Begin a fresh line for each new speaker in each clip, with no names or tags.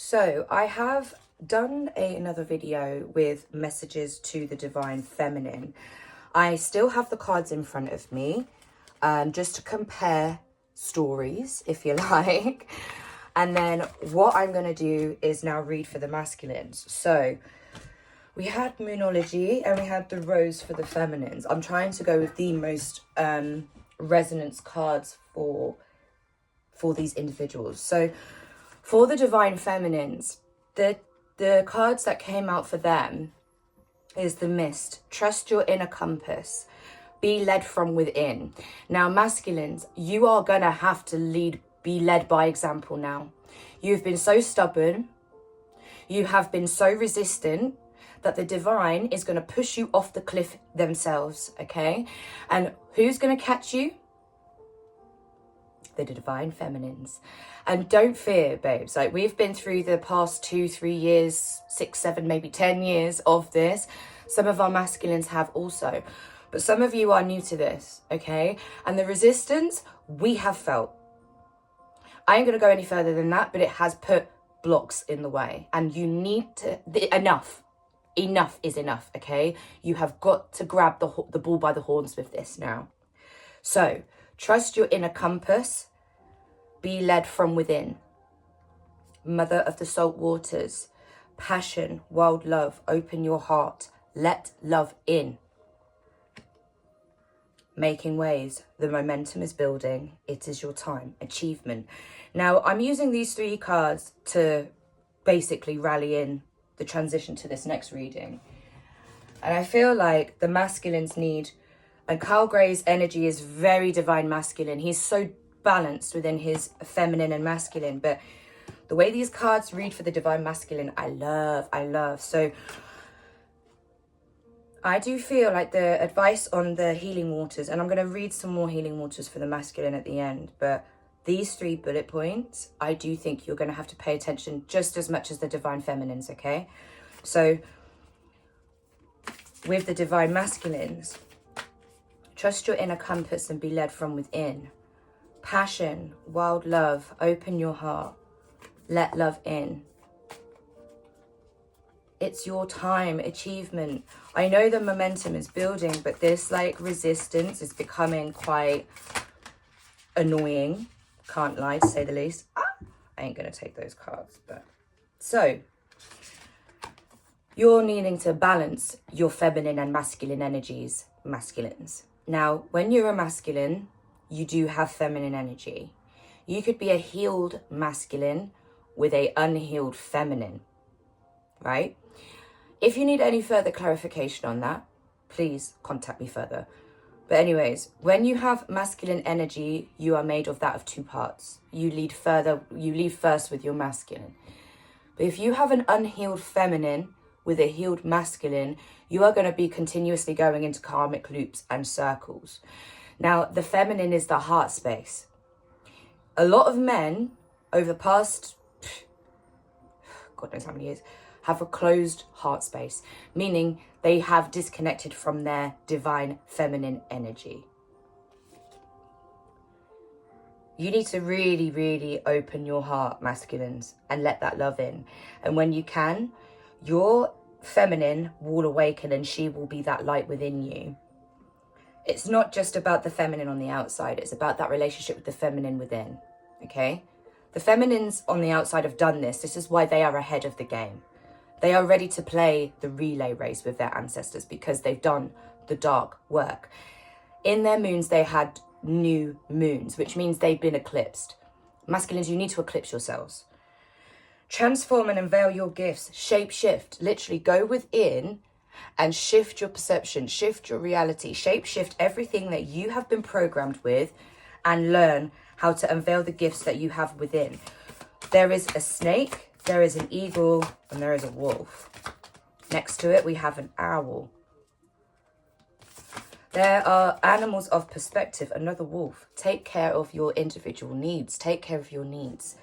So I have done another video with messages to the Divine Feminine. I still have the cards in front of me, just to compare stories, if you like. And then what I'm going to do is now read for the masculines. So we had Moonology and we had the Rose for the feminines. I'm trying to go with the most resonance cards for these individuals. So for the Divine Feminines, the cards that came out for them is the Mist. Trust your inner compass. Be led from within. Now, masculines, you are going to have to be led by example now. You've been so stubborn. You have been so resistant that the divine is going to push you off the cliff themselves, okay? And who's going to catch you? The Divine Feminines. And don't fear, babes. Like, we've been through the past 2-3 years, 6, 7, maybe 10 years of this. Some of our masculines have also. But some of you are new to this, okay? And the resistance we have felt. I ain't going to go any further than that, but it has put blocks in the way. And you need to... Enough. Enough is enough, okay? You have got to grab the bull by the horns with this now. So, trust your inner compass. Be led from within. Mother of the salt waters. Passion, wild love. Open your heart. Let love in. Making waves. The momentum is building. It is your time. Achievement. Now, I'm using these 3 cards to basically rally in the transition to this next reading. And I feel like the masculines need... And Kyle Gray's energy is very divine masculine. He's so balanced within his feminine and masculine. But the way these cards read for the divine masculine, I love. So I do feel like the advice on the healing waters, and I'm going to read some more healing waters for the masculine at the end, but these 3 bullet points, I do think you're going to have to pay attention just as much as the divine feminines, okay? So with the divine masculines, trust your inner compass and be led from within. Passion, wild love, open your heart. Let love in. It's your time, achievement. I know the momentum is building, but this like resistance is becoming quite annoying. Can't lie, to say the least. I ain't going to take those cards, but... So, you're needing to balance your feminine and masculine energies, masculines. Now, when you're a masculine, you do have feminine energy. You could be a healed masculine with a unhealed feminine, right? If you need any further clarification on that, please contact me further. But anyways, when you have masculine energy, you are made of that of 2 parts. You lead first with your masculine. But if you have an unhealed feminine with a healed masculine, you are going to be continuously going into karmic loops and circles. Now, the feminine is the heart space. A lot of men over the past, God knows how many years, have a closed heart space, meaning they have disconnected from their divine feminine energy. You need to really, really open your heart, masculines, and let that love in. And when you can, your feminine will awaken and she will be that light within you. It's not just about the feminine on the outside. It's about that relationship with the feminine within, okay? The feminines on the outside have done this. This is why they are ahead of the game. They are ready to play the relay race with their ancestors because they've done the dark work. In their moons, they had new moons, which means they've been eclipsed. Masculines, you need to eclipse yourselves. Transform and unveil your gifts. Shape shift. Literally go within and shift your perception, shift your reality, shape shift everything that you have been programmed with and learn how to unveil the gifts that you have within. There is a snake, there is an eagle, and there is a wolf. Next to it, we have an owl. There are animals of perspective, another wolf. Take care of your individual needs. Take care of your needs.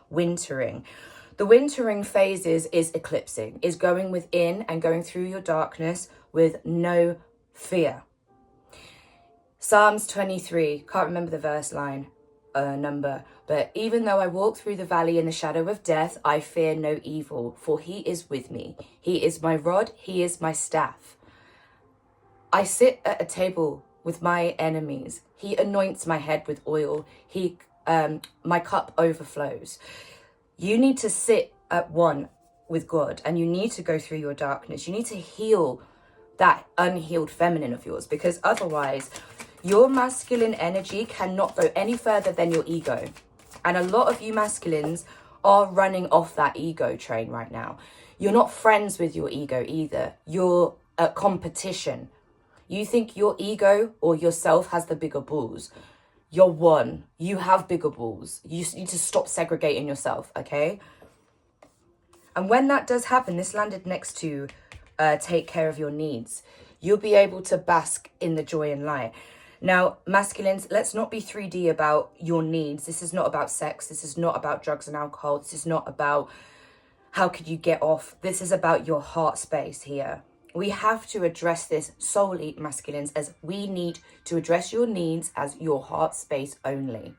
Wintering. The wintering phases is eclipsing, is going within and going through your darkness with no fear. Psalms 23, can't remember the verse line, number, But even though I walk through the valley in the shadow of death, I fear no evil, for he is with me. He is my rod, he is my staff. I sit at a table with my enemies. He anoints my head with oil. My cup overflows. You need to sit at one with God, and you need to go through your darkness. You need to heal that unhealed feminine of yours, because otherwise your masculine energy cannot go any further than your ego. And a lot of you masculines are running off that ego train right now. You're not friends with your ego either. You're at competition. You think your ego or yourself has the bigger balls. You're one. You have bigger balls. You need to stop segregating yourself, okay? And when that does happen, this landed next to take care of your needs. You'll be able to bask in the joy and light. Now, masculines, let's not be 3D about your needs. This is not about sex. This is not about drugs and alcohol. This is not about how could you get off. This is about your heart space here. We have to address this solely, masculines, as we need to address your needs as your heart space only.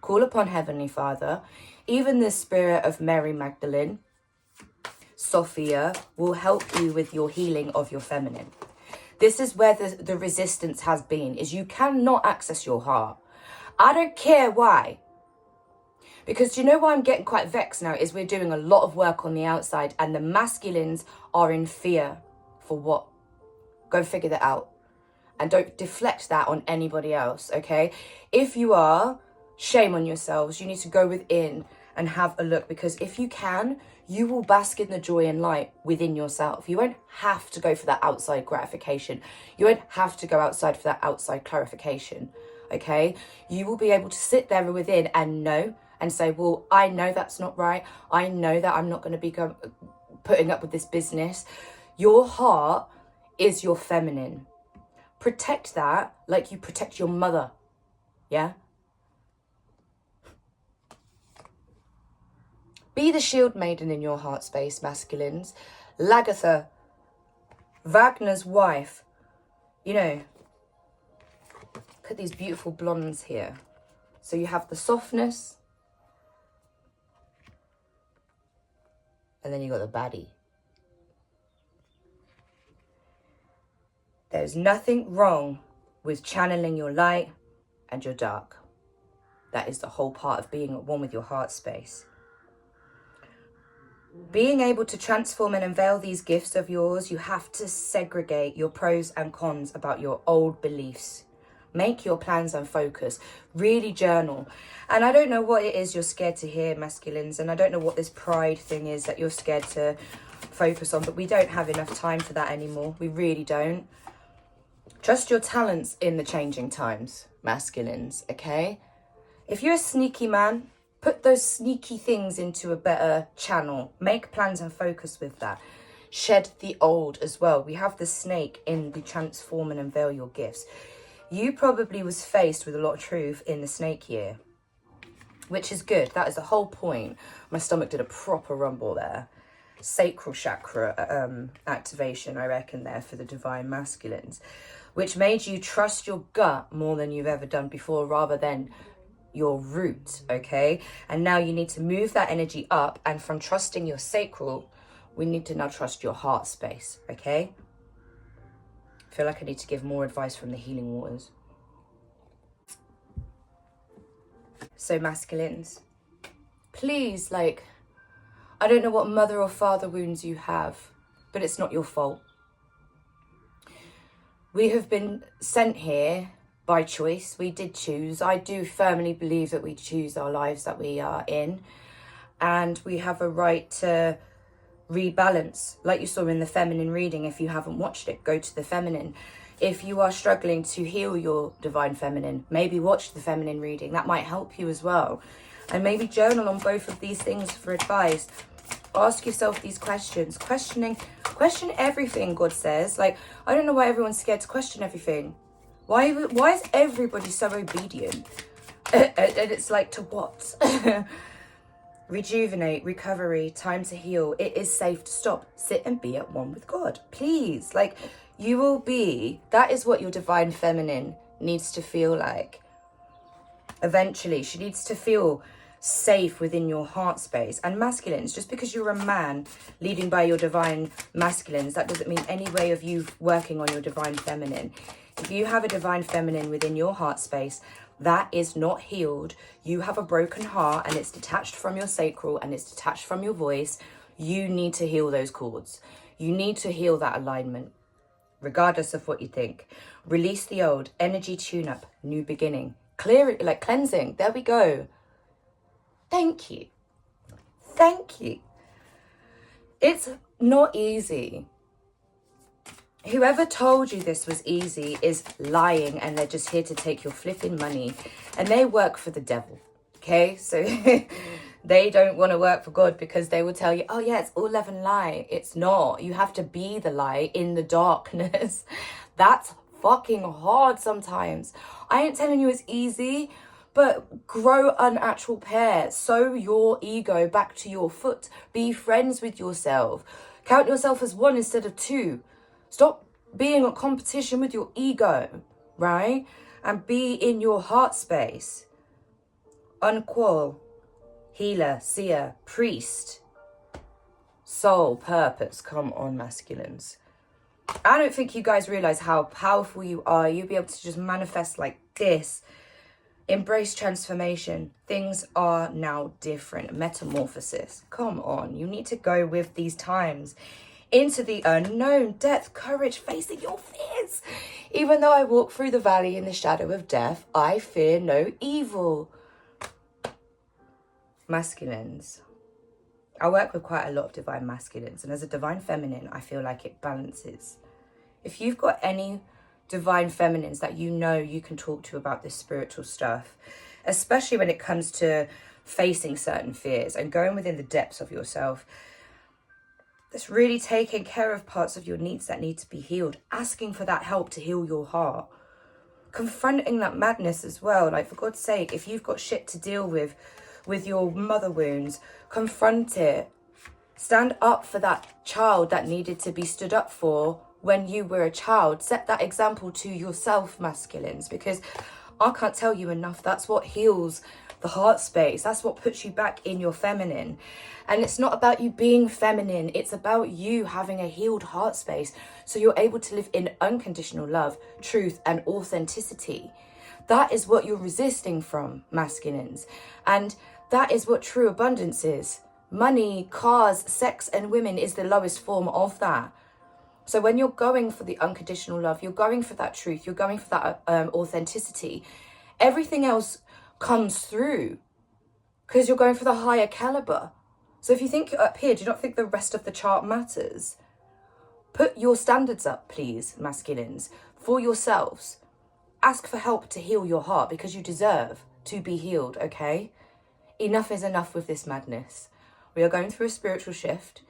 Call upon Heavenly Father. Even the spirit of Mary Magdalene, Sophia, will help you with your healing of your feminine. This is where the resistance has been, is you cannot access your heart. I don't care why. Because you know why I'm getting quite vexed now is we're doing a lot of work on the outside and the masculines are in fear. For what? Go figure that out. And don't deflect that on anybody else, okay? If you are, shame on yourselves. You need to go within and have a look, because if you can, you will bask in the joy and light within yourself. You won't have to go for that outside gratification. You won't have to go outside for that outside clarification, okay? You will be able to sit there within and know and say, well, I know that's not right. I know that I'm not going to be putting up with this business. Your heart is your feminine. Protect that like you protect your mother, yeah? Be the shield maiden in your heart space, masculines. Lagatha, Wagner's wife. You know, look at these beautiful blondes here. So you have the softness. And then you got the baddie. There's nothing wrong with channeling your light and your dark. That is the whole part of being at one with your heart space. Being able to transform and unveil these gifts of yours, you have to segregate your pros and cons about your old beliefs. Make your plans and focus. Really journal. And I don't know what it is you're scared to hear, masculines, and I don't know what this pride thing is that you're scared to focus on, but we don't have enough time for that anymore. We really don't. Trust your talents in the changing times, masculines, okay? If you're a sneaky man, put those sneaky things into a better channel. Make plans and focus with that. Shed the old as well. We have the snake in the transform and unveil your gifts. You probably was faced with a lot of truth in the snake year, which is good. That is the whole point. My stomach did a proper rumble there. Sacral chakra activation, I reckon, there for the divine masculines, which made you trust your gut more than you've ever done before, rather than your root, okay? And now you need to move that energy up, and from trusting your sacral, we need to now trust your heart space, okay? I feel like I need to give more advice from the healing waters. So masculines, please, like, I don't know what mother or father wounds you have, but it's not your fault. We have been sent here by choice. We did choose. I do firmly believe that we choose our lives that we are in, and we have a right to rebalance, like you saw in the feminine reading. If you haven't watched it, go to the feminine. If you are struggling to heal your divine feminine, maybe watch the feminine reading. That might help you as well. And maybe journal on both of these things for advice. Ask yourself these questions. Question everything, God says. Like, I don't know why everyone's scared to question everything. Why is everybody so obedient? And it's like, to what? Rejuvenate, recovery, time to heal. It is safe to stop. Sit and be at one with God. Please. Like, you will be. That is what your divine feminine needs to feel like. Eventually, she needs to feel safe within your heart space. And masculines, just because you're a man leading by your divine masculines, that doesn't mean any way of you working on your divine feminine. If you have a divine feminine within your heart space that is not healed, you have a broken heart and it's detached from your sacral and it's detached from your voice, you need to heal those cords. You need to heal that alignment, regardless of what you think. Release the old, energy tune-up, new beginning. Clear it, like cleansing. There we go. Thank you. Thank you. It's not easy. Whoever told you this was easy is lying, and they're just here to take your flipping money, and they work for the devil. Okay, so they don't want to work for God, because they will tell you, oh yeah, it's all love and light. It's not. You have to be the light in the darkness. That's fucking hard sometimes. I ain't telling you it's easy, but grow an actual pair. Sow your ego back to your foot. Be friends with yourself. Count yourself as one instead of two. Stop being a competition with your ego, right? And be in your heart space. Unqual, healer, seer, priest, soul, purpose. Come on, masculines. I don't think you guys realize how powerful you are. You'll be able to just manifest like this. Embrace transformation. Things are now different. Metamorphosis. Come on. You need to go with these times. Into the unknown, depth, courage, facing your fears. Even though I walk through the valley in the shadow of death, I fear no evil. Masculines. I work with quite a lot of divine masculines, and as a divine feminine, I feel like it balances. If you've got any divine feminines that you know you can talk to about this spiritual stuff, especially when it comes to facing certain fears and going within the depths of yourself, that's really taking care of parts of your needs that need to be healed, asking for that help to heal your heart, confronting that madness as well. Like, for God's sake, if you've got shit to deal with your mother wounds, confront it. Stand up for that child that needed to be stood up for when you were a child. Set that example to yourself, masculines, because I can't tell you enough, that's what heals the heart space. That's what puts you back in your feminine. And it's not about you being feminine, it's about you having a healed heart space, so you're able to live in unconditional love, truth, and authenticity. That is what you're resisting from, masculines. And that is what true abundance is. Money, cars, sex, and women is the lowest form of that. So when you're going for the unconditional love, you're going for that truth, you're going for that authenticity, everything else comes through, because you're going for the higher caliber. So if you think you're up here, do you not think the rest of the chart matters? Put your standards up, please, masculines, for yourselves. Ask for help to heal your heart, because you deserve to be healed, okay? Enough is enough with this madness. We are going through a spiritual shift.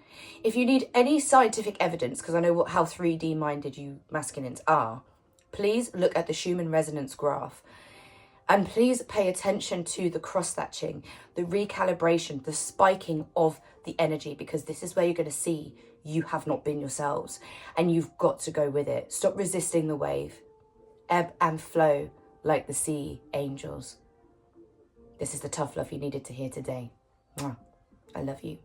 If you need any scientific evidence, because I know how 3D minded you masculines are, please look at the Schumann Resonance graph. And please pay attention to the cross-thatching, the recalibration, the spiking of the energy, because this is where you're going to see you have not been yourselves, and you've got to go with it. Stop resisting the wave. Ebb and flow like the sea angels. This is the tough love you needed to hear today. I love you.